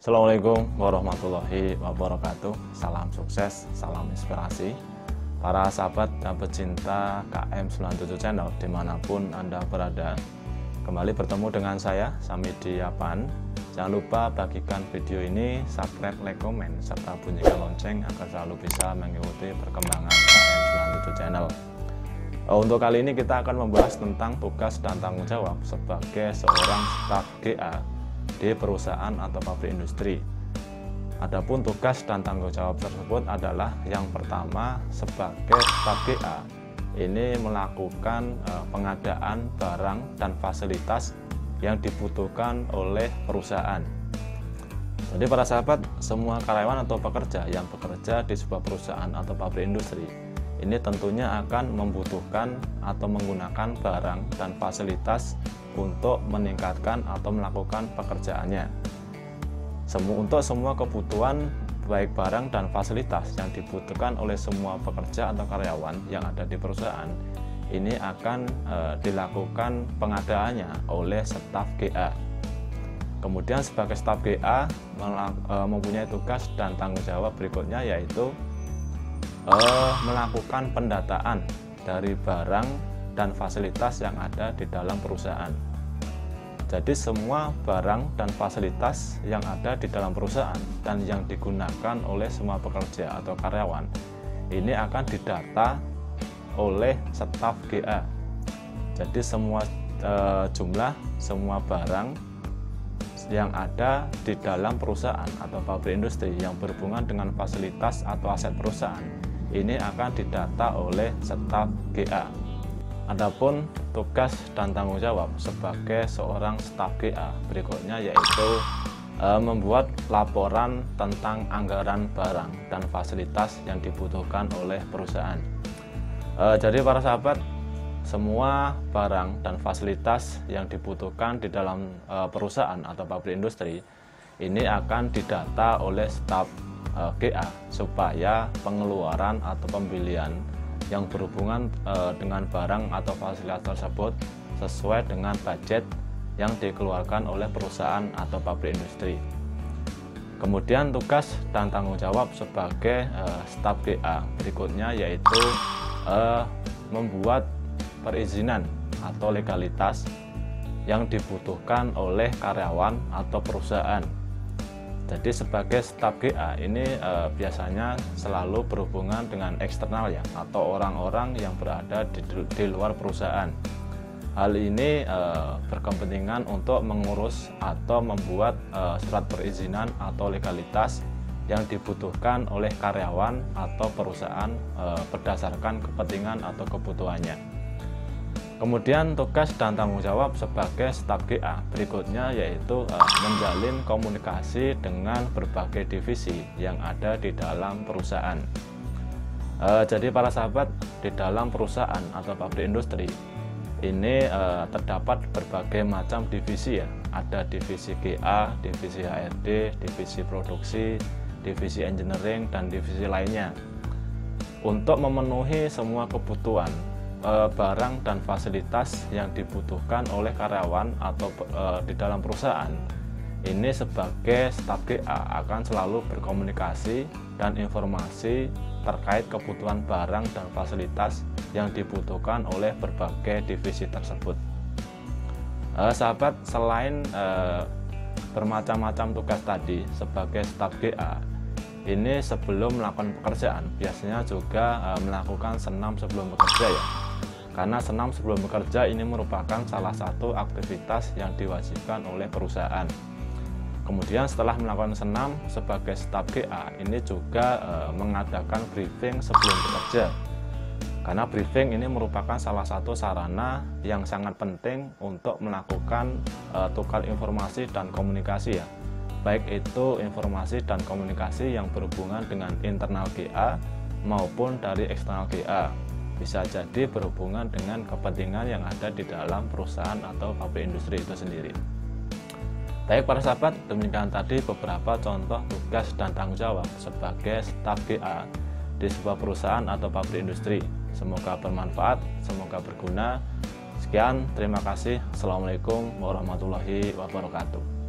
Assalamualaikum warahmatullahi wabarakatuh. Salam sukses, salam inspirasi para sahabat dan pecinta KM97 Channel dimanapun Anda berada. Kembali bertemu dengan saya, Samidi Yapan. Jangan lupa bagikan video ini, subscribe, like, komen, serta bunyikan lonceng agar selalu bisa mengikuti perkembangan KM97 Channel. Untuk kali ini kita akan membahas tentang tugas dan tanggung jawab sebagai seorang staf GA di perusahaan atau pabrik industri. Adapun tugas dan tanggung jawab tersebut adalah yang pertama, sebagai staf GA ini melakukan pengadaan barang dan fasilitas yang dibutuhkan oleh perusahaan. Jadi para sahabat, semua karyawan atau pekerja yang bekerja di sebuah perusahaan atau pabrik industri ini tentunya akan membutuhkan atau menggunakan barang dan fasilitas untuk meningkatkan atau melakukan pekerjaannya. Untuk semua kebutuhan baik barang dan fasilitas yang dibutuhkan oleh semua pekerja atau karyawan yang ada di perusahaan ini akan dilakukan pengadaannya oleh staf GA. Kemudian sebagai staf GA mempunyai tugas dan tanggung jawab berikutnya, yaitu melakukan pendataan dari barang dan fasilitas yang ada di dalam perusahaan. Jadi semua barang dan fasilitas yang ada di dalam perusahaan dan yang digunakan oleh semua pekerja atau karyawan ini akan didata oleh staf GA. Jadi semua jumlah semua barang yang ada di dalam perusahaan atau pabrik industri yang berhubungan dengan fasilitas atau aset perusahaan ini akan didata oleh staf GA. Adapun tugas dan tanggung jawab sebagai seorang staf GA berikutnya yaitu membuat laporan tentang anggaran barang dan fasilitas yang dibutuhkan oleh perusahaan. Jadi para sahabat, semua barang dan fasilitas yang dibutuhkan di dalam perusahaan atau pabrik industri ini akan didata oleh staf GA supaya pengeluaran atau pembelian yang berhubungan dengan barang atau fasilitas tersebut sesuai dengan budget yang dikeluarkan oleh perusahaan atau pabrik industri. Kemudian tugas dan tanggung jawab sebagai staf GA berikutnya yaitu membuat perizinan atau legalitas yang dibutuhkan oleh karyawan atau perusahaan. Jadi sebagai staf GA ini biasanya selalu berhubungan dengan eksternal ya, atau orang-orang yang berada di luar perusahaan. Hal ini berkepentingan untuk mengurus atau membuat surat perizinan atau legalitas yang dibutuhkan oleh karyawan atau perusahaan berdasarkan kepentingan atau kebutuhannya. Kemudian tugas dan tanggung jawab sebagai staf GA berikutnya yaitu menjalin komunikasi dengan berbagai divisi yang ada di dalam perusahaan. Jadi para sahabat, di dalam perusahaan atau pabrik industri ini terdapat berbagai macam divisi ya. Ada divisi GA, divisi HRD, divisi produksi, divisi engineering, dan divisi lainnya. Untuk memenuhi semua kebutuhan barang dan fasilitas yang dibutuhkan oleh karyawan atau di dalam perusahaan ini, sebagai staf GA akan selalu berkomunikasi dan informasi terkait kebutuhan barang dan fasilitas yang dibutuhkan oleh berbagai divisi tersebut. Sahabat, selain bermacam-macam tugas tadi sebagai staf GA ini, sebelum melakukan pekerjaan biasanya juga melakukan senam sebelum bekerja ya. Karena senam sebelum bekerja ini merupakan salah satu aktivitas yang diwajibkan oleh perusahaan. Kemudian setelah melakukan senam sebagai staf GA ini juga mengadakan briefing sebelum bekerja. Karena briefing ini merupakan salah satu sarana yang sangat penting untuk melakukan tukar informasi dan komunikasi ya. Baik itu informasi dan komunikasi yang berhubungan dengan internal GA maupun dari eksternal GA. Bisa jadi berhubungan dengan kepentingan yang ada di dalam perusahaan atau pabrik industri itu sendiri. Baik para sahabat, demikian tadi beberapa contoh tugas dan tanggung jawab sebagai staf GA di sebuah perusahaan atau pabrik industri. Semoga bermanfaat, semoga berguna. Sekian, terima kasih. Assalamualaikum warahmatullahi wabarakatuh.